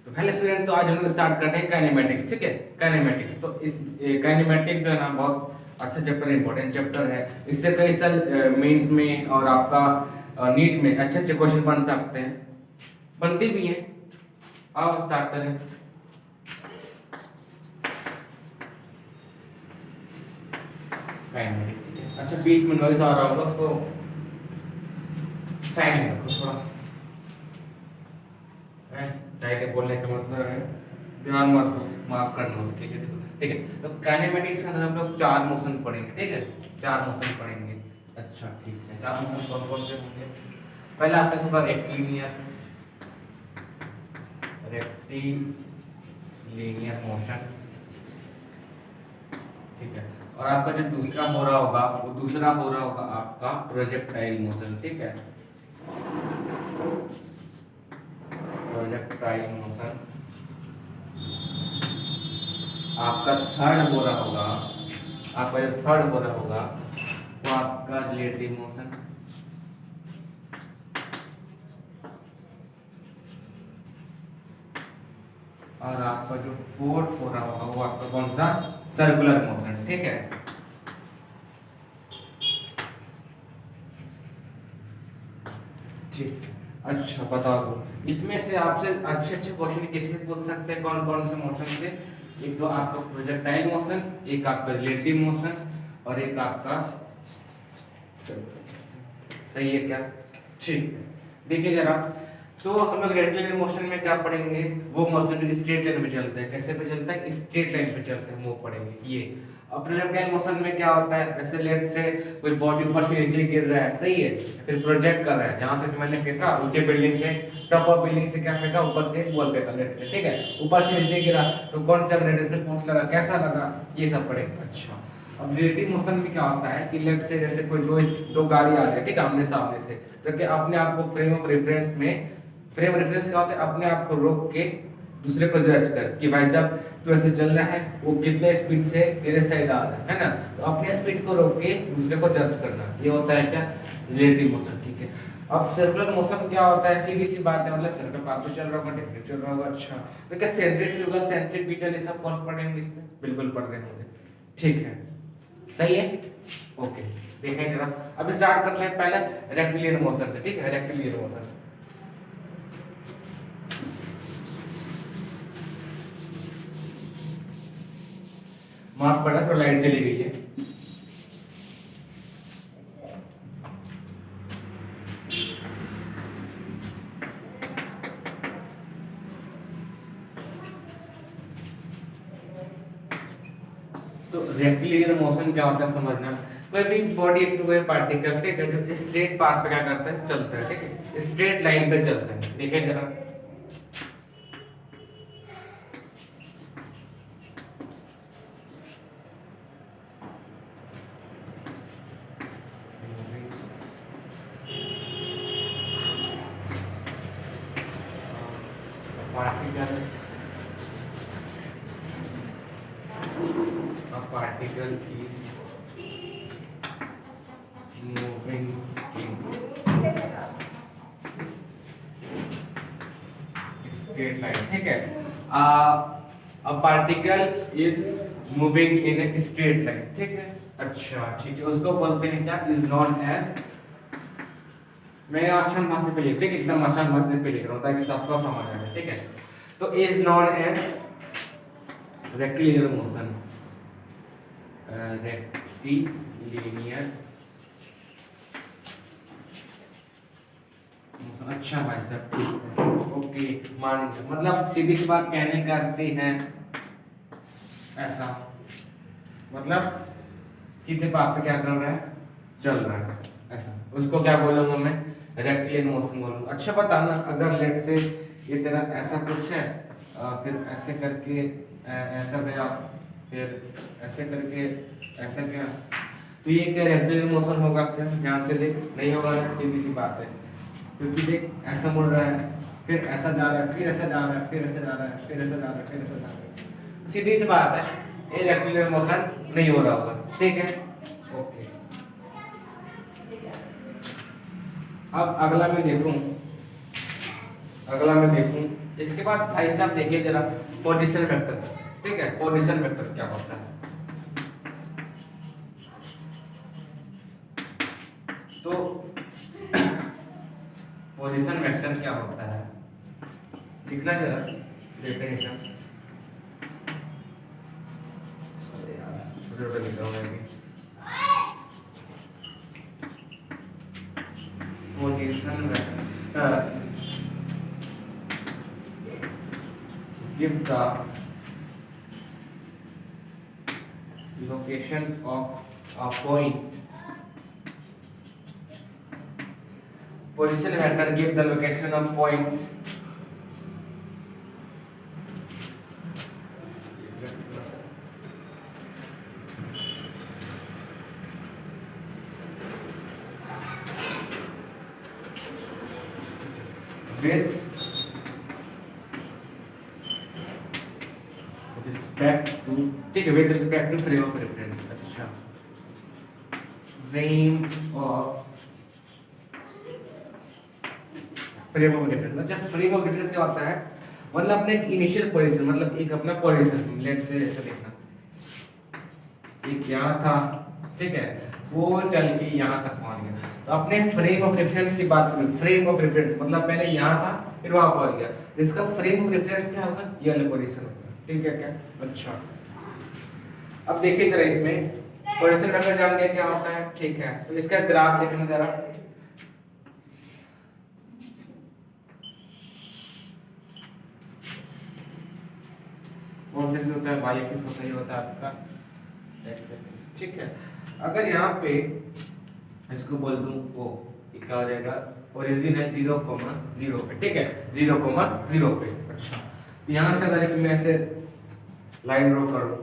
तो hello student, तो आज हम लोग स्टार्ट करते हैं काइनेमेटिक्स। ठीक है, काइनेमेटिक्स। तो इस काइनेमेटिक्स जो है ना बहुत अच्छा चैप्टर, इंपॉर्टेंट चैप्टर है। इससे कई साल मेंस में और आपका नीट में अच्छे अच्छे क्वेश्चन बन सकते हैं, बनते भी हैं। आओ स्टार्ट करें। काइनेमेटिक्स। अच्छा, बीच में नॉइज आ रहा होगा, उसको साइड में रखो थोड़ा। साइड बोलने का मतलब है ध्यान मत दो, माफ करना उसके लिए। देखो ठीक है, तो काइनेमेटिक्स के अंदर हम लोग चार मोशन पढ़ेंगे। ठीक है, चार मोशन पढ़ेंगे। अच्छा ठीक है, चार मोशन कौन कौन से होंगे? पहला आता होगा रेक्टिलिनियर, रेक्टिलिनियर मोशन। ठीक है, और आपका जो दूसरा हो रहा होगा, वो दूसरा हो रहा होगा आपका प्रोजेक्टाइल मोशन। ठीक है, प्रोजेक्टाइल मोशन। आपका थर्ड हो रहा होगा, आपका जो थर्ड हो रहा होगा वो आपका रिलेटिव मोशन। और आपका जो फोर्थ हो रहा होगा वो आपका कौन सा? Circular motion. ठीक है, ठीक। अच्छा बता दो, इसमें से आपसे अच्छे अच्छे क्वेश्चन किससे पूछ सकते हैं? कौन कौन से मोशन से? एक तो आपका प्रोजेक्टाइल मोशन, एक आपका रिलेटिव मोशन, और एक आपका सही है क्या? ठीक है, देखिए जरा। तो हम लोग रेक्टिलिनियर मोशन में क्या पढ़ेंगे? वो मोशन जो स्ट्रेट लाइन पे चलते हैं। कैसे पे चलता है? स्ट्रेट लाइन पे चलते हैं, वो पढ़ेंगे ये। अब प्रोजेक्टाइल मोशन में क्या होता है? जैसे लेट से कोई बॉडी ऊपर से नीचे गिर रहा है, सही है, फिर प्रोजेक्ट कर रहा है। यहाँ से मैंने फेंका ऊंचे बिल्डिंग से, टॉप ऑफ बिल्डिंग से क्या फेंका? ऊपर से बॉल फेंका लेट से। ठीक है, ऊपर से नीचे गिरा तो कौन सा ग्रेविटेशनल फोर्स लगा, कैसा लगा, ये सब पढ़ेंगे। अच्छा, अब रिलेटिव मोशन में क्या होता है कि लेफ्ट से जैसे कोई दो गाड़ी आ रही है, ठीक है, आमने सामने से, तो क्या अपने आप को फ्रेम ऑफ रेफरेंस में, फ्रेम रेफरेंस क्या होता है? अपने आप को रोक के दूसरे को जज कर कि भाई साहब तू ऐसे चल रहा है, वो कितने स्पीड से तेरे साइड आ रहा है ना, तो अपने स्पीड को रोक के दूसरे को जज करना, ये होता है क्या? Relative motion. ठीक है, अब सर्कुलर मोशन क्या होता है? सीधी सी बात है, मतलब सर्कल पाथ पे चल रहा होगा, डेफिनेटली चल रहा होगा। अच्छा, तो क्या सेंट्रीफ्यूगल, सेंट्रीपिटल, ये सब फोर्स पढ़ेंगे इसमें? बिल्कुल पढ़ रहे होंगे। ठीक है, सही है, ओके। देखें जरा, अब स्टार्ट करते हैं पहले रेक्टिलिनियर मोशन से। ठीक है, रेक्टिलिनियर मोशन। माफ करना, थोड़ा लाइट चली गई है। तो रेक्टिलिनियर मोशन क्या होता है समझना। कोई भी बॉडी, कोई पार्टिकल, ठीक है, जो स्ट्रेट पाथ पे क्या करता है? चलता है। ठीक है, स्ट्रेट लाइन पे चलता है। देखिए जरा, particle, a particle is moving in straight line। ठीक है, a particle is moving in a straight line। ठीक है, अच्छा ठीक है, उसको बोलते हैं क्या? is known as, मैं आसान भाषा पे लिख, ठीक है, एकदम आसान भाषा पे लिख रहा हूँ ताकि सबको समझ आ जाए। ठीक है, तो is known as rectilinear motion, rectilinear. अच्छा भाई साहब, ठीक है, ओके, मान लीजिए, मतलब सीधी सी बात कहने करते हैं ऐसा, मतलब सीधे पाथ पे क्या कर रहा है? चल रहा है, ऐसा। उसको क्या बोलूंगा मैं? रेक्टिलिनियर मोशन बोलूंगा। अच्छा बताना, अगर लेट से ये तेरा ऐसा कुछ है, फिर ऐसे करके ऐसा गया, फिर ऐसे करके ऐसा गया, तो ये क्या रेक्टिलिनियर मोशन होगा क्या? ध्यान से देख, नहीं होगा, सीधी सी बात है, क्योंकि देख ऐसा मुड़ रहा है, फिर ऐसा जा रहा है, फिर ऐसा जा रहा है, फिर ऐसा जा रहा है, फिर ऐसा जा रहा है, फिर ऐसा जा रहा है, सीधी सी बात है, ये रेक्टिलिनियर मोशन नहीं हो रहा होगा। ठीक है, ओके। अब अगला मैं देखूं, अगला मैं देखूं, इसके बाद भाई साहब देखिए जरा पोजीशन वेक्टर। ठीक है, पोजीशन वेक्टर क्या होता है? तो पोजीशन वेक्टर क्या होता है लिखना जरा डेफिनेशन। अरे यार छोटे-छोटे लिखा हुआ है। Position vector give the location of a point. Position vector give the location of points with respect to, ठीक है, with respect to frame of reference। अच्छा, frame of reference। अच्छा, frame of reference क्या होता है? मतलब अपने इनिशियल पोजीशन, मतलब एक अपना पोजीशन लेट से ऐसे देखना, एक यहाँ था, ठीक है, वो चल के यहाँ तक पहुँच गया। तो अपने फ्रेम ऑफ रेफरेंस की बात करें, फ्रेम ऑफ रेफरेंस मतलब पहले यहाँ था फिर वहाँ पहुँच गया, इसका फ्रेम ऑफ रेफरेंस क्या होगा? ये वाला पोजीशन होगा। ठीक है क्या? अच्छा, अब देखिए जरा इसमें पोजीशन वेक्टर जान गया क्या होता है। ठीक है, तो इसका ग्राफ देखना जरा। कौन सा होता है? वाई एक्सिस होता है, ये होता है आपका एक्स एक्सिस। ठीक है, अगर यहाँ पे इसको बोल दूं ओ, क्या हो जाएगा? ओरिजिन है 0,0 पे। ठीक है, 0,0 पे। अच्छा, तो यहाँ से अगर मैं ऐसे लाइन ड्रॉ कर लूं,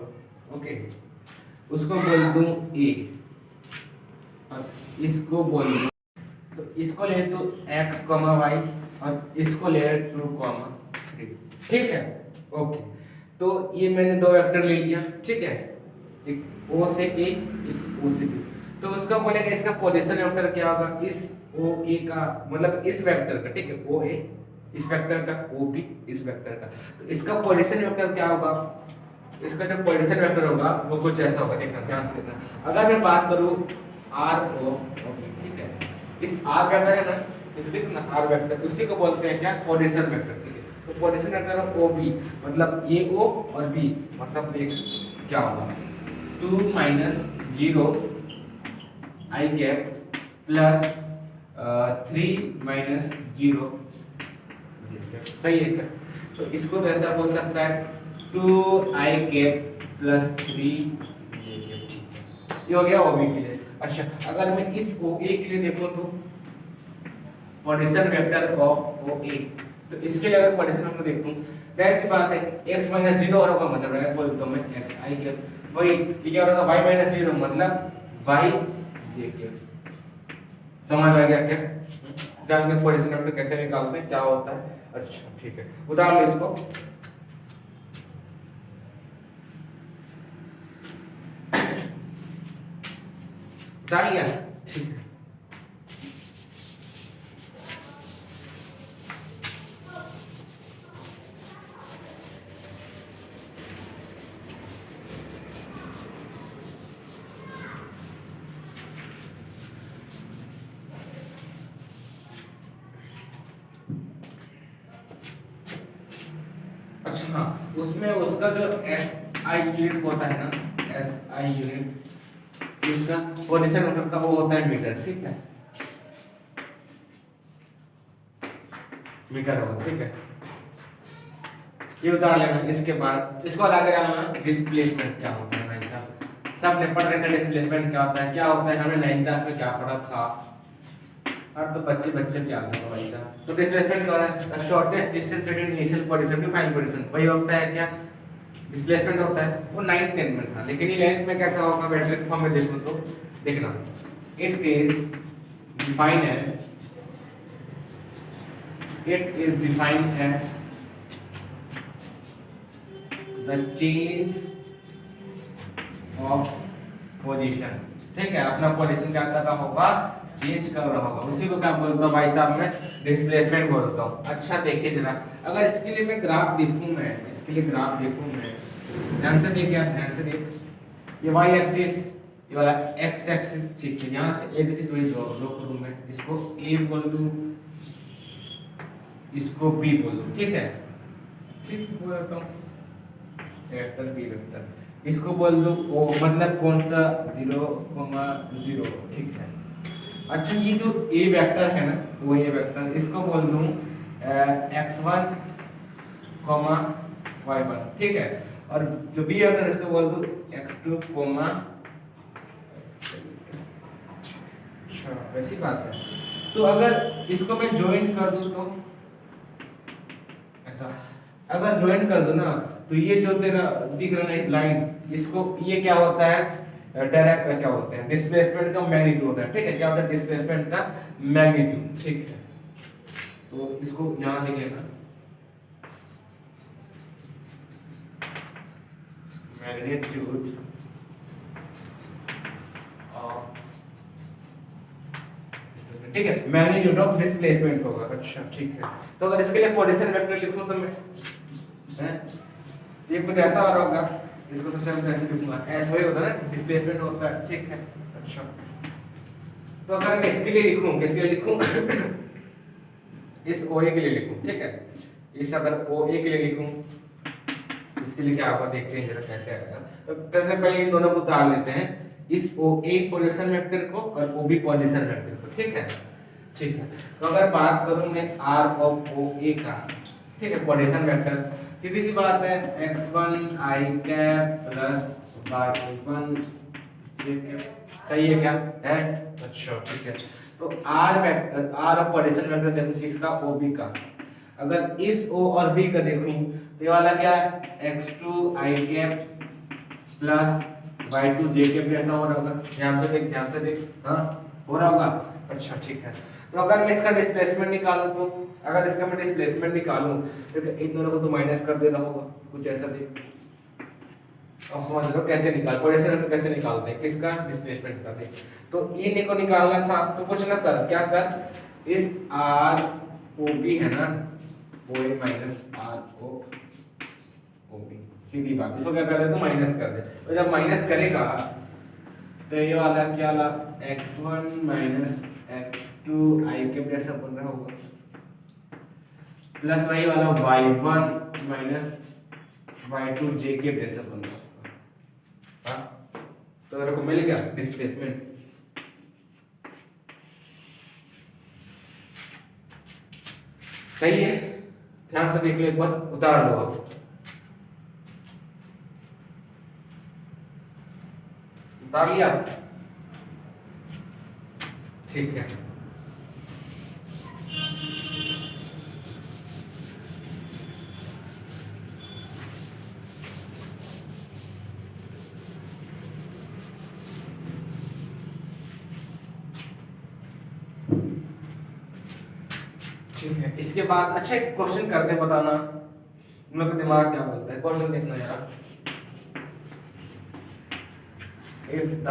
ओके, उसको बोल दूं ए और इसको बोल दूं, तो इसको ले तो x, y और इसको ले 2,3। ठीक है, ओके, तो ये मैंने दो वेक्टर ले लिया। ठीक है, एक O से A, एक O से B। तो उसका बोलेगा इसका पोजीशन वेक्टर क्या होगा? इस OA का मतलब इस वेक्टर का, ठीक है, OA इस वेक्टर का, OB इस वेक्टर का, तो इसका पोजीशन वेक्टर क्या होगा? इसका जो पोजीशन वेक्टर होगा वो कुछ ऐसा होगा, देखना ध्यान से देखना। अगर मैं बात करूं RO, ठीक है, इस R वेक्टर है ना, तो देखना R वेक्टर, उसी को बोलते हैं क्या? Position vector. ठीक है, तो पोजीशन वेक्टर ऑफ OB मतलब AO और B मतलब देख क्या होगा? 2 - 0 I कैप प्लस 3 - 0, सही है क्या? तो इसको तो ऐसा बोल सकता है 2I कैप प्लस 3 ये हो गया OB के लिए। अच्छा, अगर मैं इस OA के लिए देखूं तो पोजीशन वेक्टर ऑफ OA, तो इसके लिए अगर पोजीशन वेक्टर देखूं, वैसी बात है x - 0 और होगा मतलब है बोल तो मैं xi के वही, ये क्या होगा? y - 0 मतलब y j के। समझ आ गया क्या? जान के पोजीशन वेक्टर कैसे निकालते हैं, क्या होता है? अच्छा, ठीक है, उतार लो इसको। उतार लिया? ठीक है, अच्छा हाँ, उसमें उसका जो SI यूनिट होता है ना, SI यूनिट इसका पोजीशन वेक्टर का वो होता है मीटर। ठीक है, मीटर होगा। ठीक है, ये उतार लेना। इसके बाद इसको आगे जाना, डिस्प्लेसमेंट क्या होता है भाई साहब? सब ने पढ़ रखा है डिस्प्लेसमेंट क्या होता है, क्या होता है, हमने 9th क्लास में क्या पढ़ा था, और तो बच्चे क्या आता है भाई साहब? तो डिस्प्लेसमेंट क्या होता है? Shortest distance between initial position to final position, वही होता है क्या? डिस्प्लेसमेंट होता है। वो 9th 10th में था, लेकिन ये 11th में कैसा होगा? मैट्रिक फॉर्म में देखो तो देखना, it is defined as the change of position ठीक है, अपना पोजीशन क्या कर रहा होगा, चेंज कर रहा होगा। उसी को क्या बोलता हूँ भाई साहब, मैं डिस्प्लेसमेंट बोलता हूँ। अच्छा देखिए जरा, अगर इसके लिए मैं ग्राफ देखूं, मैं इसके लिए ग्राफ देखूं, मैं ध्यान से देखिए आप, ध्यान से देख, ये वाई एक्सिस, ये वाला एक्स एक्सिस, ठीक है, यहाँ से एज इस वही ड्रॉ करूँ मैं, इसको ए बोल दूँ, इसको बी बोल दूँ, ठीक है, ठीक बोल देता हूँ, वेक्टर बी वेक्टर, इसको बोल दूँ ओ, मतलब कौन सा 0,0, ठीक है। अच्छा ये जो ए वेक्टर है ना, वो ए वेक्टर, इसको बोल दूँ x1, y1, ठीक है, और जो बी वेक्टर इसको बोल दूँ x2, अच्छा वैसी बात है। तो अगर इसको मैं ज्वाइन कर दूं तो ऐसा, अगर ज्वाइन कर दो ना, तो ये जो तेरा दिख रहा है लाइन, इसको ये क्या होता है, डायरेक्ट क्या होता है, डिस्प्लेसमेंट का मैग्नीट्यूड होता है, ठीक है, क्या होता है, डिस्प्लेसमेंट का मैग्नीट्यूड, ठीक है। तो इसको यहां लिख लेना, मैग्नीट्यूड ऑफ, ठीक है, मैग्नीट्यूड ऑफ डिस्प्लेसमेंट होगा। अच्छा ठीक है, तो अगर इसके लिए पोजीशन वेक्टर लिखूं तो मैं ये कुछ ऐसा आ रहा होगा, इसको सबसे पहले ऐसे लिखूंगा, ऐसा ही होता है ना, डिस्प्लेसमेंट होता है, ठीक है। अच्छा तो अगर मैं इसके लिए लिखूं, किसके लिए लिखूं इस OA के लिए लिखूं, ठीक है, इस अगर OA के लिए लिखूं, इसके लिए क्या होगा देखते हैं जरा कैसे आएगा। तो सबसे पहले इन दोनों को उतार लेते हैं, इस OA पोजीशन वेक्टर को और OB पोजीशन वेक्टर को, ठीक है, ठीक है। तो अगर बात करूं मैं R ऑफ OA का, ठीक है, पोजीशन वेक्टर, सीधी सी बात है, x1 i cap plus y1 j cap, सही है क्या है, अच्छा ठीक है। तो R vector, R of position vector देखो किसका, OB का, अगर इस O और B का देखूं तो ये वाला क्या है, x2 i cap plus y2 j cap, ऐसा हो रहा होगा, ध्यान से देख, ध्यान से देख, हाँ हो रहा होगा, अच्छा ठीक है। तो अगर मैं इसका डिस्प्लेसमेंट निकालूं, तो अगर इसका मैं डिस्प्लेसमेंट निकालूं तो इन दोनों को तो माइनस कर देना होगा, कुछ ऐसा देख, अब समझ लो कैसे निकाल, पोजीशन कैसे निकालते हैं, किसका डिस्प्लेसमेंट का देख। तो ये को निकालना था, तो कुछ ना कर, क्या कर, इस r OB है ना, OA माइनस r OB, सीधी बात, इसको क्या कर दे, तो माइनस कर दे। तो जब माइनस करेगा तो ये वाला क्या ला, x1 माइनस x2 i के जैसा बन रहा होगा, प्लस वही वाला y1 माइनस y2 j के जैसा बन रहा होगा, हाँ। तो तेरे को मिल गया डिस्प्लेसमेंट, सही है, ध्यान से देख लो एक बार, उतार लो अब, उतार लिया, ठीक है। ठीक है, इसके बाद अच्छा एक क्वेश्चन करते बताना तुम लोग का दिमाग क्या बोलता है, क्वेश्चन देखना यार। If the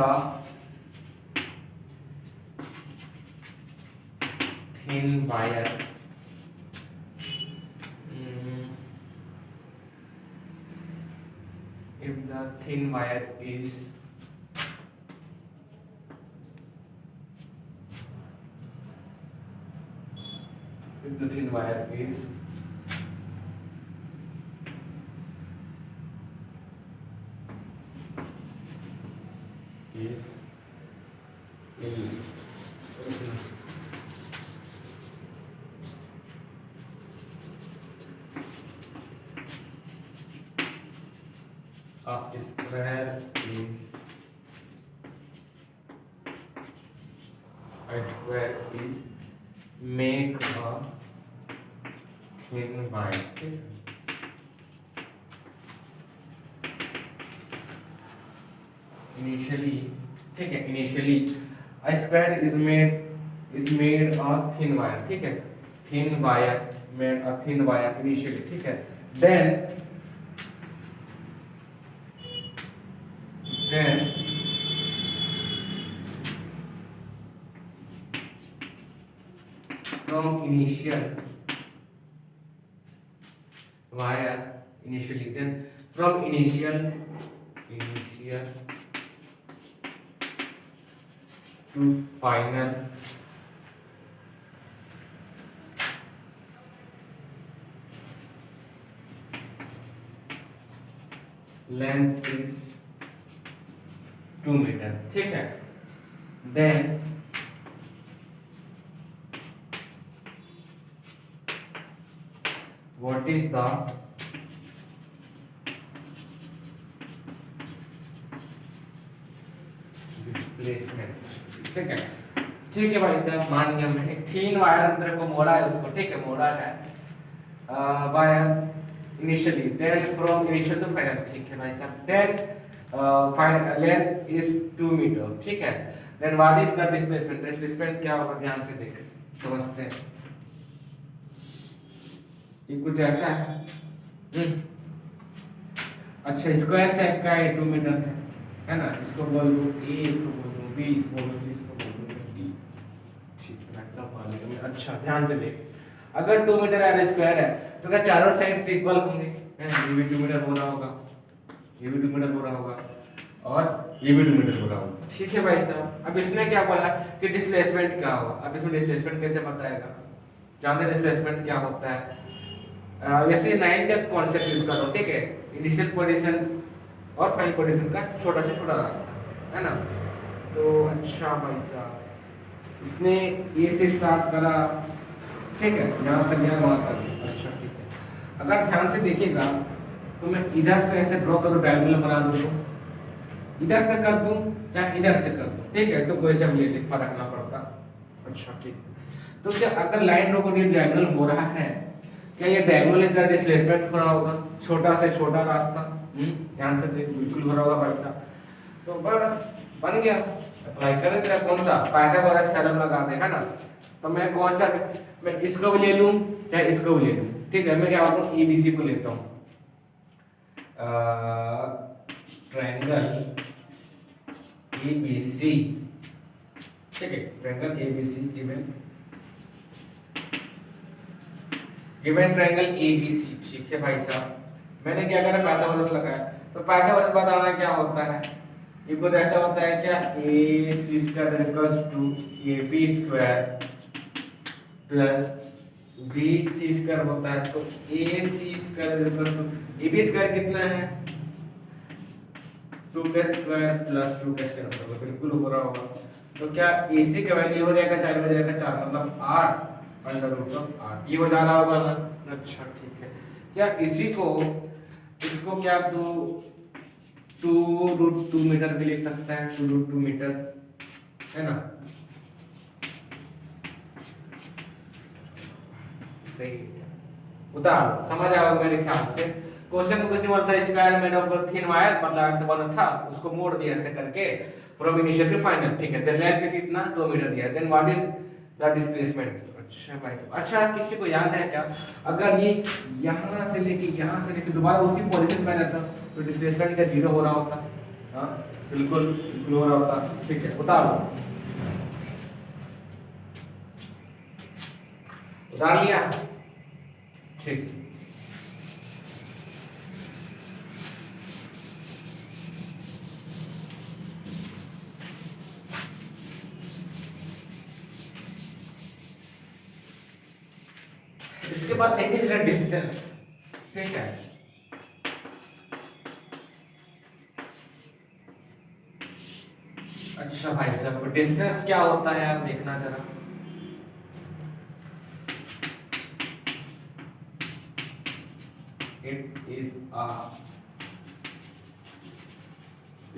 thin wire if the thin wire is if the thin wire is a square is make a thin wire, initially, ठीक है, initially a square is made a thin wire, ठीक है, thin wire made a thin wire initially, ठीक है, then from initial wire initially, then from initial to final length is 2 metre, ठीक है। Then what is the displacement, ठीक है। ठीक है भाई साहब, मान लिया मैं एक थिन वायर अंदर को मोड़ा है उसको, ठीक है, मोड़ा है wire initially, then from initial to final, ठीक है भाई साहब। देन लेंथ इज 2 मीटर, ठीक है। Then what is the displacement, displacement क्या होगा ध्यान से देख समझते हैं। ये कुछ ऐसा है, अच्छा स्क्वायर शेप का है, 2 मीटर है ना। इसको बोल दो ए, इसको बोल दो बी, इसको बोल दो सी, इसको बोल दो डी, ठीक है सब मान लिया। अच्छा ध्यान से देख, अगर 2 मीटर है स्क्वायर है तो क्या चारों साइड्स इक्वल होंगे, ये भी 2 मीटर हो रहा होगा, ये भी 2 मीटर हो रहा होगा और ये भी 2 मीटर हो रहा होगा, ठीक है भाई साहब। अब इसने क्या बोला कि डिस्प्लेसमेंट क्या होगा, अब इसमें डिस्प्लेसमेंट कैसे बताएगा, जानते डिस्प्लेसमेंट क्या होता है। वैसे 9 तक कॉन्सेप्ट यूज कर रहा हूं, ठीक है। इनिशियल पोजीशन और फाइनल पोजीशन का छोटा से छोटा रास्ता है ना। तो अच्छा भाई साहब, इसने ए से स्टार्ट करा, ठीक है, यहाँ तक गया वहाँ तक, अच्छा ठीक है। अगर ध्यान से देखिएगा तो मैं इधर से ऐसे ड्रॉ करूँ, डायगोनल बना दूँ, इधर से कर दूँ चाहे इधर से कर दूँ, ठीक है, तो कोई से ले फर्क ना पड़ता। अच्छा ठीक है, तो क्या अगर लाइन ड्रॉ करिए डायगोनल हो रहा है, क्या ये डायगोनल इधर डिस्प्लेसमेंट हो रहा होगा, छोटा से छोटा रास्ता, ध्यान से देख बिल्कुल हो रहा होगा भाई साहब। तो बस बन गया, अप्लाई कर दे। तेरा कौन सा पाइथागोरस थ्योरम लगा दे, है ना। तो मैं कौन सा, मैं इसको भी ले लूं चाहे इसको भी ले लूं, ठीक है। मैं क्या करता हूं, एबीसी को लेता हूं, ट्रायंगल एबीसी, ठीक है, triangle ABC given triangle ABC, ठीक है भाई साहब। मैंने क्या करा, पाइथागोरस लगाया। तो पाइथागोरस बताना क्या होता है, ये कुछ ऐसा होता है क्या, A C square equals to A B square plus B C square होता है। तो A C square equals to A B square कितना है, 2k square plus 2k square होगा, बिल्कुल हो रहा होगा। तो क्या ए सी का वैल्यू हो जाएगा 4, हो जाएगा 4, मतलब 8 अंडर रूट ऑफ 8, ये हो जा रहा होगा ना। अच्छा ठीक है, क्या इसी को, इसको क्या तो 2√2 मीटर भी लिख सकता है, 2√2 मीटर, है ना। सही उतार समझ आओ मेरे ख्याल से। क्वेश्चन में कुछ नहीं बोलता, square made of thin wire, मतलब से बना था, उसको मोड़ दिया ऐसे करके फ्रॉम इनिशियल टू फाइनल, ठीक है। देन लेंथ इज इतना 2 मीटर दिया। Then what is the displacement, अच्छा भाई साहब। अच्छा किसी को याद है क्या, अगर ये यहाँ से लेके दोबारा उसी पोजीशन में रहता तो डिस्प्लेसमेंट का 0 हो रहा होता, हाँ बिल्कुल बिल्कुल हो रहा होता, ठीक है। उतारो, उतार लिया, ठीक। इसके बाद देखिए जरा डिस्टेंस, ठीक है। अच्छा भाई साहब, डिस्टेंस क्या होता है आप देखना जरा, it is a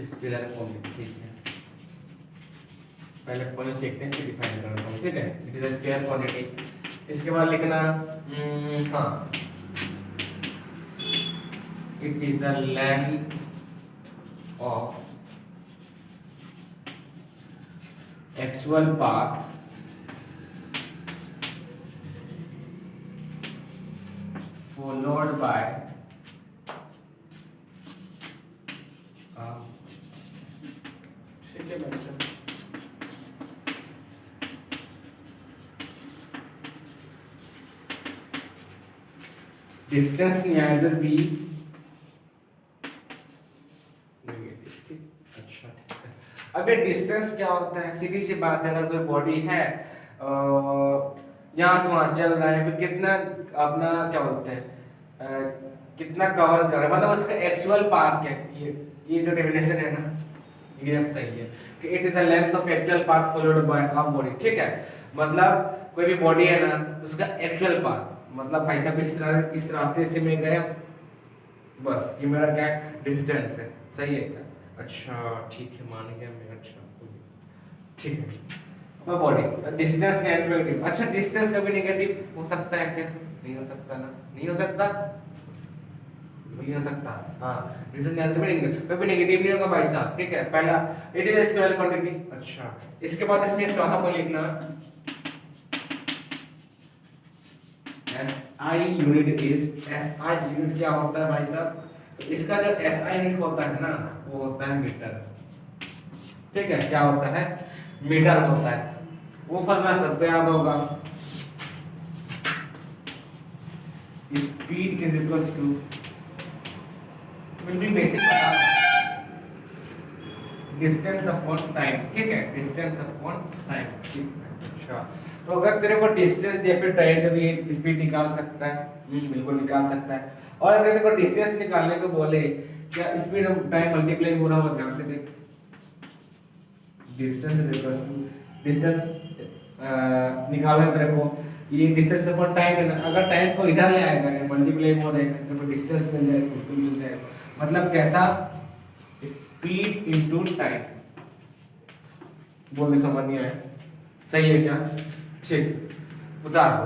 scalar quantity, ठीक है। पहले पॉइंट लिखते हैं फिर डिफाइन करता हूं, ठीक है। It is a scalar quantity. इसके बाद लिखना, हाँ, it is the length of actual path followed by ठीक है बच्चा, डिस्टेंस नीदर बी अच्छा ठीक है। अब ये डिस्टेंस क्या होता है, सीधी सी बात है, अगर कोई बॉडी है यहाँ से वहां चल रहा है, फिर कितना अपना क्या बोलते हैं कितना कवर कर रहा है, मतलब उसका एक्चुअल पाथ क्या है, ये जो डेफिनेशन है ना ये सही है कि it is the length of actual path followed by a body, ठीक है। मतलब कोई भी बॉडी है ना उसका एक्चुअल पाथ, मतलब भाई साहब इस रास्ते से मैं गया, बस ये मेरा क्या डिस्टेंस है, सही है क्या? अच्छा ठीक है, मान गया मैं, अच्छा ठीक है। अब बॉडी डिस्टेंस नेगेटिव, अच्छा डिस्टेंस कभी नेगेटिव हो सकता है क्या? नहीं हो सकता ना, नहीं हो सकता, नहीं हो सकता। हाँ डिस्टेंस नेगेटिव कभी नेगेटिव नहीं होगा भाई साहब, ठीक है। पहला इट इज स्क्वायर क्वांटिटी, अच्छा इसके बाद इसमें एक चौथा पॉइंट लिखना, SI unit is, SI unit क्या होता है भाई साहब, तो इसका जो SI यूनिट होता है ना वो होता है मीटर, ठीक है। क्या होता है? मीटर होता है। वो फॉर्मूला सबको याद होगा, स्पीड इज इक्वल टू, बिल्कुल बेसिक पता, डिस्टेंस अपॉन टाइम, ठीक है, डिस्टेंस अपॉन टाइम, ठीक है। अच्छा तो अगर तेरे को डिस्टेंस दिया फिर टाइम तो ये स्पीड निकाल सकता है, बिल्कुल निकाल सकता है। और अगर तेरे को डिस्टेंस निकालने को बोले, क्या स्पीड और टाइम मल्टीप्लाई हो रहा होगा, ध्यान से देख, distance is equal to distance निकालना तेरे को, ये डिस्टेंस अपॉन टाइम है ना, अगर टाइम को इधर ले आएगा ये मल्टीप्लाई हो जाएगा तो डिस्टेंस मिल जाएगा, बिल्कुल मिल जाएगा। मतलब कैसा? स्पीड इनटू टाइम, बोलने समझ नहीं आया, सही है क्या? ठीक, उतार दो।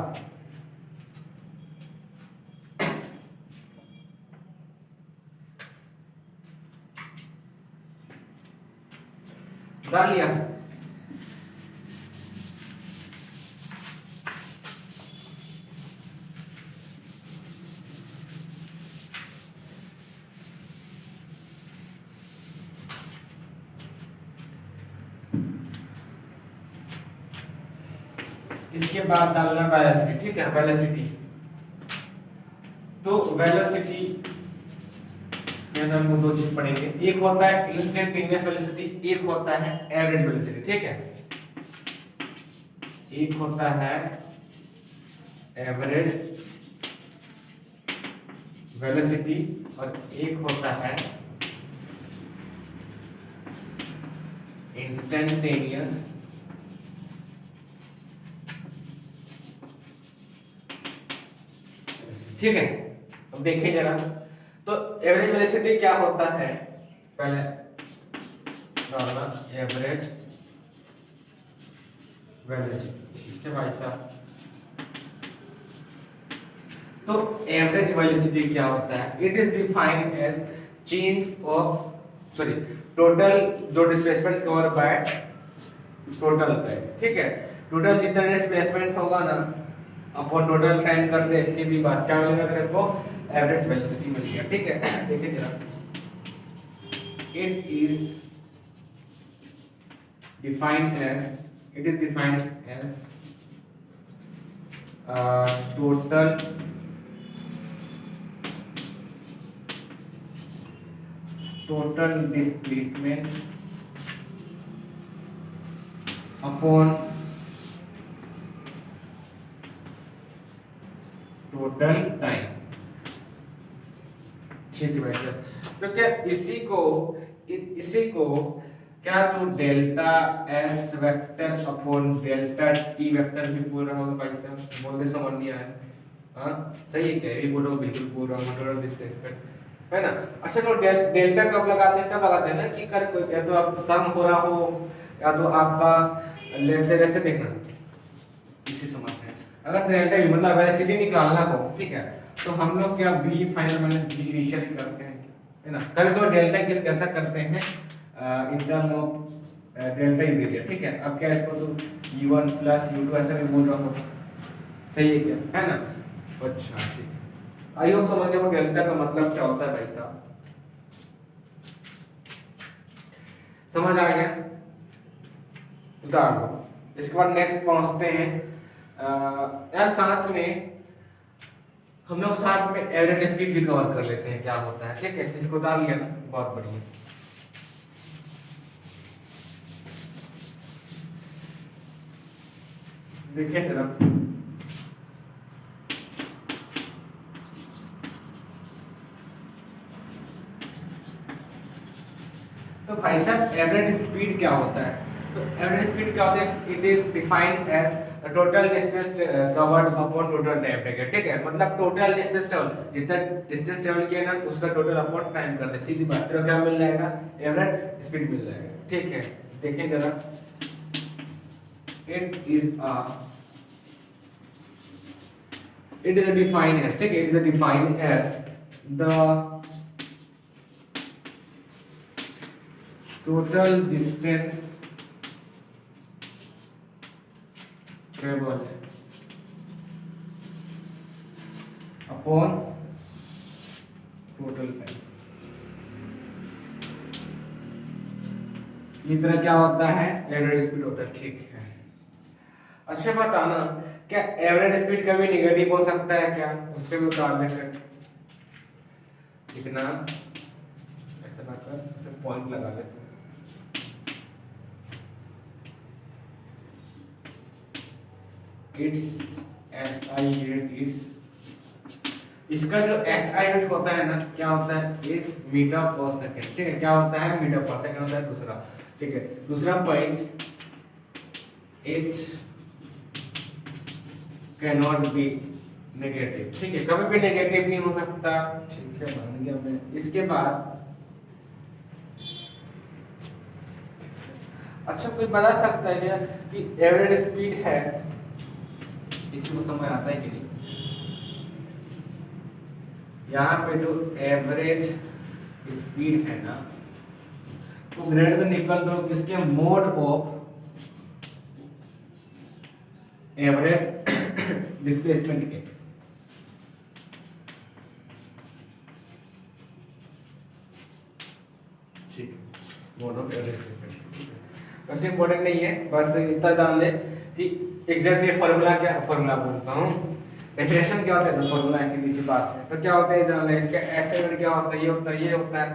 उतार लिया? इसके बाद डालना वेलोसिटी, ठीक है, वेलोसिटी। तो वेलोसिटी में हम दो चीज पढ़ेंगे, एक होता है इंस्टेंटेनियस वेलोसिटी, एक होता है एवरेज वेलोसिटी, ठीक है। एक होता है एवरेज वेलोसिटी और एक होता है इंस्टेंटेनियस ठीक है। अब देखिए जरा, तो एवरेज वेलोसिटी क्या होता है, पहले डालना एवरेज वेलोसिटी, ठीक है भाई साहब। तो एवरेज वेलोसिटी क्या होता है, it is defined as change of sorry total जो displacement cover by total time, ठीक है। टोटल जितना डिस्प्लेसमेंट होगा ना अपॉन टोटल टाइम कर दे, सीधी बात क्या मिलेगा तेरे को, एवरेज वेलोसिटी मिल गया, ठीक है। देखिए जरा, it is defined as total displacement upon total time, ठीक है भाई साहब। तो क्या इसी को क्या तू delta S vector upon delta T vector भी बोल रहा होगा भाई साहब, बोलते समझ नहीं आया? हाँ सही है क्या, ये बोलो बिल्कुल बोल रहा हूँ, टोटल डिस्प्लेसमेंट है ना। अच्छा तो डेल्टा कब लगाते हैं, तब लगाते हैं ना कि कर कोई या तो आप सम हो रहा हो या तो आपका लेट से वैसे देखना, इसी समझते हैं। अगर डेल्टा भी मतलब वेलोसिटी निकालना हो, ठीक है, तो हम लोग क्या B final minus B initial करते हैं, है ना। कभी कभी डेल्टा किस कैसा करते हैं in term of delta you they दिया, ठीक है। अब क्या इसको तो u1 प्लस u2 ऐसा भी बोल रहा हूँ, सही है क्या, है ना। अच्छा ठीक है, आई होप समझ गए वो डेल्टा का मतलब क्या होता है भाई साहब, समझ आ गया? उतार लो। इसके बाद नेक्स्ट पहुंचते हैं यार, साथ में हम लोग साथ में एवरेज स्पीड भी कवर कर लेते हैं क्या होता है, ठीक है। इसको उतार लिया ना, बहुत बढ़िया। देखिए जरा, तो भाई साहब एवरेज स्पीड क्या होता है? तो एवरेज स्पीड क्या होता है? It is defined as total distance covered upon total time taken, ठीक है। मतलब टोटल डिस्टेंस ट्रेवल, जितना डिस्टेंस ट्रेवल किया ना उसका टोटल अपॉन टाइम कर दे, सीधी बात। तो क्या मिल जाएगा? एवरेज स्पीड मिल जाएगा, ठीक है। देखिए जरा, it is defined as, ठीक है, it is defined as the total distance traveled upon total time। ये तरह क्या होता है? एवरेज स्पीड होता है, ठीक है। अच्छा बताना, क्या एवरेज स्पीड कभी निगेटिव हो सकता है क्या? उसके भी उदाहरण है, लिखना ऐसा ना कर, ऐसे पॉइंट लगा लेते हैं। इट्स एसआई यूनिट इज, इसका जो एसआई यूनिट होता है ना, क्या होता है? इज मीटर पर सेकंड, ठीक है। क्या होता है? मीटर पर सेकंड होता है दूसरा, ठीक है। दूसरा point, it's can not be negative, ठीक है, कभी भी नेगेटिव नहीं हो सकता, ठीक है, मान गया मैं। इसके बाद अच्छा कोई बता सकता है क्या कि एवरेज स्पीड है, इसको समझ आता है कि नहीं? यहाँ पे जो एवरेज स्पीड है ना, वो ग्रेटर देन इक्वल टू किसके? मोड ऑफ एवरेज डिस्प्लेसमेंट के, ठीक है, मोड ऑफ एवरेज डिस्प्लेसमेंट। वैसे इंपॉर्टेंट नहीं है, बस इतना जान ले कि एग्जैक्ट ये फॉर्मूला क्या, फॉर्मूला बोलता हूँ, डेफिनेशन क्या होता है, तो फॉर्मूला ऐसी सी बात है। तो क्या होता है जान ले, इसका ऐसे यूनिट क्या होता है? ये होता है, ये होता है,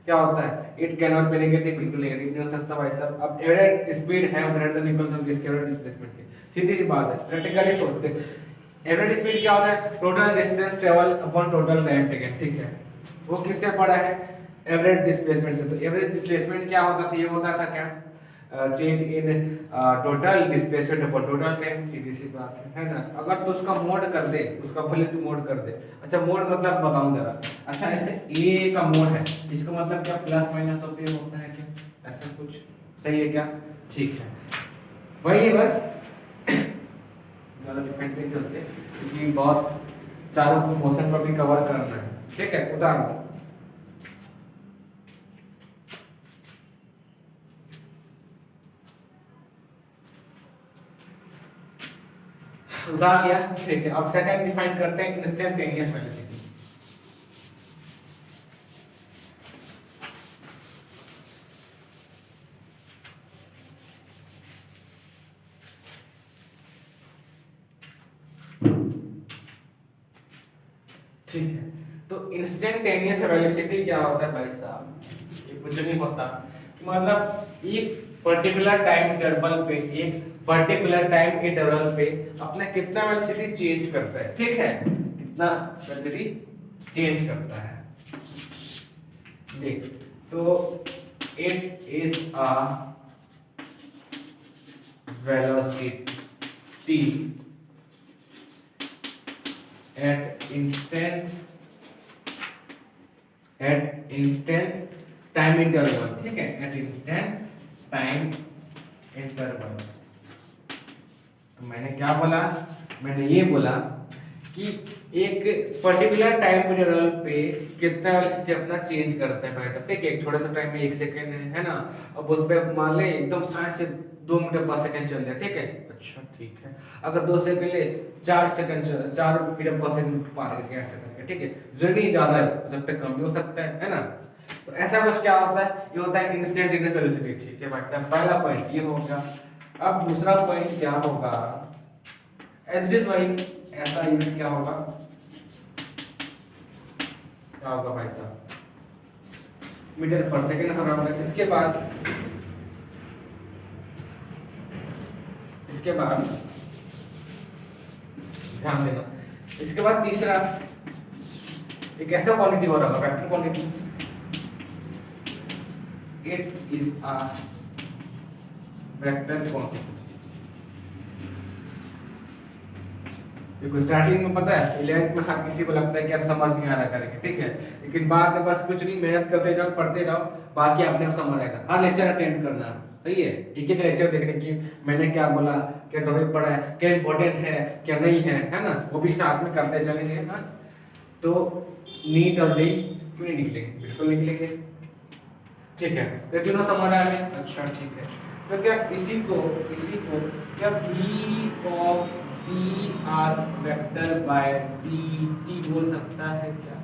क्या होता है? It can not be negative, बिल्कुल नेगेटिव नहीं हो सकता भाई साहब। अब एवरेज स्पीड है ग्रेटर देन इक्वल टू किसके? एवरेज डिस्प्लेसमेंट के, सीधी सी बात है, प्रैक्टिकली सोचते। एवरेज स्पीड क्या होता है? Total distance travel upon total time taken, ठीक है। वो किससे पड़ा है? एवरेज डिस्प्लेसमेंट से। तो एवरेज डिस्प्लेसमेंट क्या होता था? ये होता था क्या? Change in total displacement upon total time, सीधी सी बात है ना। अगर तो उसका मोड कर दे, उसका भले तू मोड कर दे। अच्छा मोड मतलब बताऊं जरा। अच्छा ऐसे ए का मोड है, इसका मतलब क्या? प्लस माइनस तो पे होता है क्या? ऐसा कुछ सही है क्या? ठीक है, वही बस ज्यादा डिफेंड नहीं करते क्योंकि बहुत चारों मोशन पर भी कवर करना है, ठीक है। उदाहरण उदाहरण लिया, ठीक है। अब सेकंड डिफाइन करते हैं, इंस्टेंटेनियस वेलोसिटी। ठीक है, तो इंस्टेंटेनियस वेलोसिटी क्या होता है भाई साहब? ये कुछ नहीं होता, मतलब एक पर्टिकुलर टाइम इंटरवल पे, एक पर्टिकुलर टाइम इंटरवल पे अपना कितना वेलोसिटी चेंज करता है, ठीक है, कितना वेलोसिटी चेंज करता है। देख, तो it is a velocity at instant time interval, ठीक है, एट इंस्टेंट टाइम इंटरवल। तो मैंने क्या बोला? मैंने ये बोला कि एक पर्टिकुलर टाइम इंटरवल पे कितना वेलोसिटी अपना चेंज करता है भाई साहब, ठीक है। एक छोटा सा टाइम में 1 सेकंड है ना, अब उस पे मान ले एकदम 60 से 2 मीटर पर सेकंड चल जाए, ठीक है। अच्छा ठीक है, अगर 2 सेकंड ले 4 सेकंड 4 मीटर पर सेकंड पार करके ऐसे करके, ठीक है। जरूरी ज्यादा हो सकता है, कम भी हो सकता है ना। तो ऐसा कुछ क्या होता है? ये होता है इंस्टेंटेनियस वेलोसिटी, ठीक है भाई साहब। पहला पॉइंट ये हो गया। अब दूसरा पॉइंट क्या होगा? एज इट इज भाई, ऐसा यूनिट क्या होगा? क्या होगा भाई साहब, मीटर पर सेकंड हो रहा होगा। इसके बाद ध्यान देना, इसके बाद तीसरा एक ऐसा क्वांटिटी हो रहा होगा, vector quantity, it is a vector quantity. देखो स्टार्टिंग में पता है 11th में हर किसी को लगता है कि यार समझ नहीं आ रहा करके, ठीक है, लेकिन बाद में बस कुछ नहीं, मेहनत करते जाओ, पढ़ते जाओ, बाकी अपने आप समझ आएगा। हर लेक्चर अटेंड करना, सही है, एक एक लेक्चर देखने की मैंने क्या बोला, क्या टॉपिक पढ़ा है, क्या इंपॉर्टेंट है क्या नहीं है ना, वो भी साथ में करते चलेंगे ना। तो नीट और जेई क्यों नहीं निकलेंगे, बिल्कुल निकलेंगे, ठीक है। तो तीनों समझ आ गए, अच्छा ठीक है। तो क्या इसी को क्या V of D R vector by dt बोल सकता है क्या?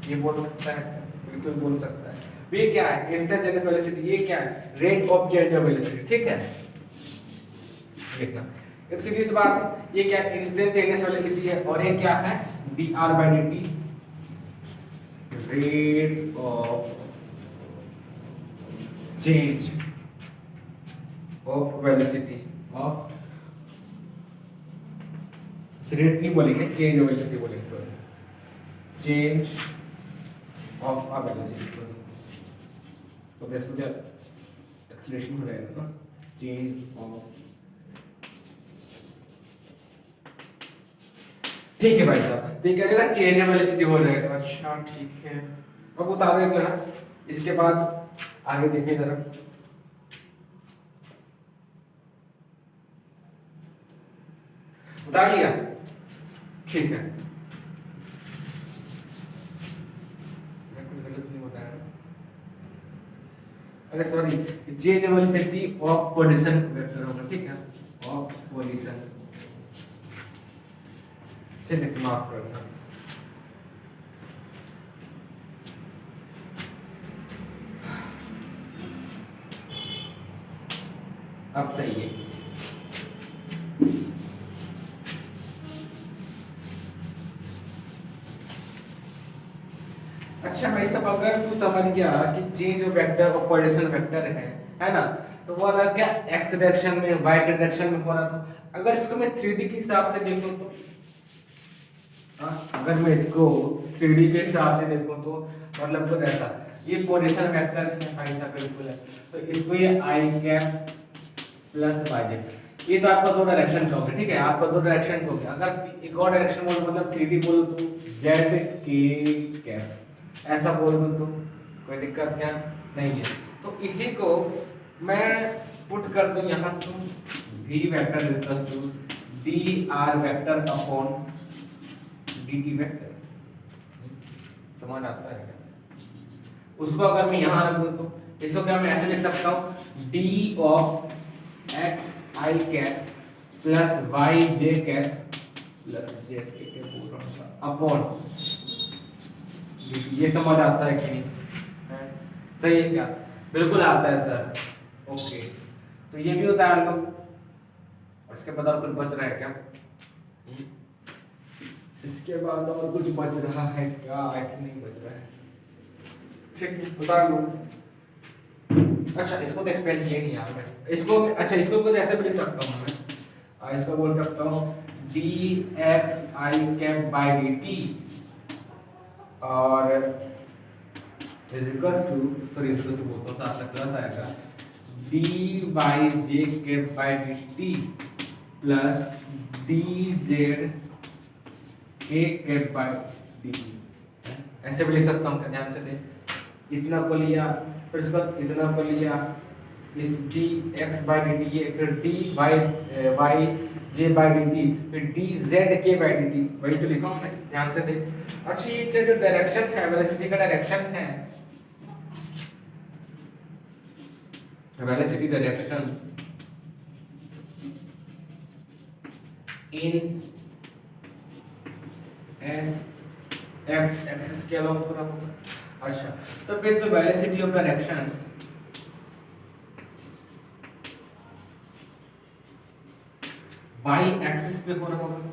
ये बोल सकता है क्या? बिल्कुल बोल सकता है। ये क्या है? इंस्टेंट चेंज वेलोसिटी, ये क्या है? Rate of change of velocity, ठीक है। देखना एक सीधी सी बात है, ये क्या इंस्टेंटेनियस वेलोसिटी है और ये क्या है? dr by dt, rate of change of velocity of, rate नहीं बोलेंगे, चेंज ऑफ वेलोसिटी बोलेंगे, sorry, change of a velocity, sorry, तो इसमें क्या एक्सीलरेशन हो जाएगा ना, चेंज ऑफ, ठीक है भाई साहब, तो ये क्या रहेगा? चेंज ऑफ वेलोसिटी हो जाएगा, अच्छा ठीक है। अब उतारो इसमें, इसके बाद आगे देखिए जरा, उतार लिया, ठीक है, अरे sorry, change of velocity of position vector होगा, ठीक है, ऑफ पोजीशन, ठीक है, माफ करना। अब सही है, अच्छा भाई साहब, अगर तू समझ गया कि चेंज ऑफ वेक्टर और पोजीशन वेक्टर है ना, तो वो वाला क्या एक्स डायरेक्शन में वाई के डायरेक्शन में हो रहा था। अगर इसको मैं 3D के हिसाब से देखूं तो, अगर मैं इसको 3D के हिसाब से देखूं तो मतलब कुछ ऐसा, ये पोजीशन वेक्टर है भाई साहब, बिल्कुल है, तो इसको ये आई कैप प्लस वाई जेड, ये तो आपका दो डायरेक्शन का होगा, ठीक है, आपका दो डायरेक्शन का हो गया। अगर एक और डायरेक्शन बोलो, मतलब 3D बोलो तो जेड के कैप, ऐसा बोल दूं तो कोई दिक्कत क्या नहीं है। तो इसी को मैं पुट कर दूं यहाँ, तो v vector equals to dr vector upon dt vector, समझ आता है क्या? उसको अगर मैं यहाँ रख दूं तो इसको क्या मैं ऐसे लिख सकता हूँ, d of x i cap plus y j cap plus z k cap बोल रहा हूँ अपॉन, ये समझ आता है कि नहीं? सही है क्या? बिल्कुल आता है सर, ओके। तो ये भी उतार लो, और इसके बाद और कुछ बच रहा है क्या? इसके बाद और कुछ बच रहा है क्या? आई थिंक नहीं बच रहा है, ठीक है, उतार लो। अच्छा, इसको तो एक्सप्लेन किए नहीं यार मैं, इसको अच्छा, इसको कुछ ऐसे भी लिख सकता हूँ मैं, इसको बोल सकता हूँ dx i cap by dt और is equals to, sorry is equals to बोलता हूँ, साथ में प्लस आएगा, dy j cap by dt plus dz k cap by dt, ऐसे भी लिख सकता हूँ, ध्यान से दे, इतना को लिया, फिर उसके बाद इतना को लिया, इस dx बाय dt, ये फिर dy y j by dt, फिर dz k बाय dt, वही तो लिखा हूं मैं, ध्यान से देख। अच्छा, ये क्या जो डायरेक्शन है, वेलोसिटी का डायरेक्शन है, velocity direction in S x axis के अलावा पूरा होगा। अच्छा, तो फिर तो velocity of direction y axis पे हो रहा होगा,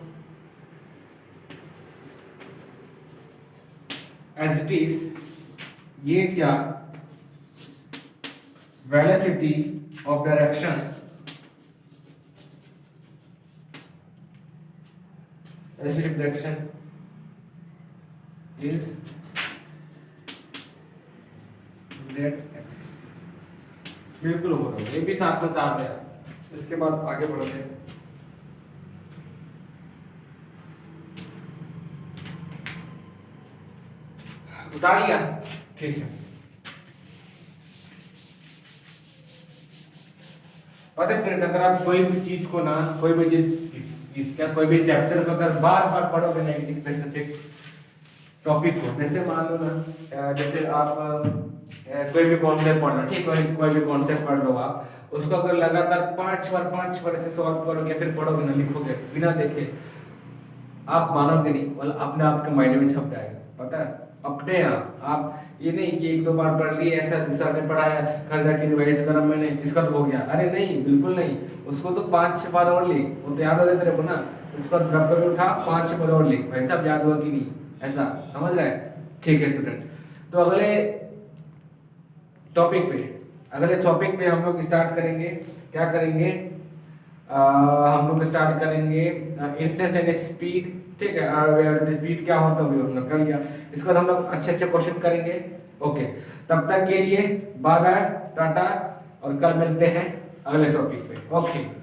एज इट इज, ये क्या velocity of direction is z axis. बिल्कुल हो रहा है, ये भी साथ में काम है। इसके बाद आगे बढ़ते हैं। उतार लिया, ठीक है। और इस तरह अगर आप कोई भी चीज को ना, कोई भी चीज क्या, कोई भी चैप्टर को अगर बार बार पढ़ोगे ना स्पेसिफिक टॉपिक को, जैसे मान लो ना, जैसे आप कोई भी कॉन्सेप्ट पढ़ रहे हो, ठीक है, कोई भी कॉन्सेप्ट पढ़ लो आप, उसको अगर लगातार 5 बार ऐसे सॉल्व करोगे, फिर पढ़ोगे ना, लिखोगे बिना देखे, आप मानोगे नहीं, मतलब अपने आप के माइंड में छप जाएगा, पता है, अपने आप ये नहीं कि 1-2 बार पढ़ लिए, ऐसा सर ने पढ़ाया, घर जाके रिवाइज करा मैंने, इसका तो हो गया, अरे नहीं, बिल्कुल नहीं, उसको तो 5-6 बार और लिख, वो तो याद हो जाते रहे ना, उसको रबर उठा 5-6 बार और लिख, भाई साहब याद हुआ कि नहीं, ऐसा समझ रहे हैं, ठीक है स्टूडेंट। तो अगले टॉपिक पे हम लोग स्टार्ट करेंगे, क्या करेंगे, हम लोग स्टार्ट करेंगे इंस्टेंस एंड स्पीड, ठीक है, और स्पीड क्या होता है वो हम लोग कर लिया। इसके बाद हम लोग अच्छे क्वेश्चन करेंगे। ओके, तब तक के लिए बाय बाय, टाटा, और कल मिलते हैं अगले टॉपिक पे। ओके।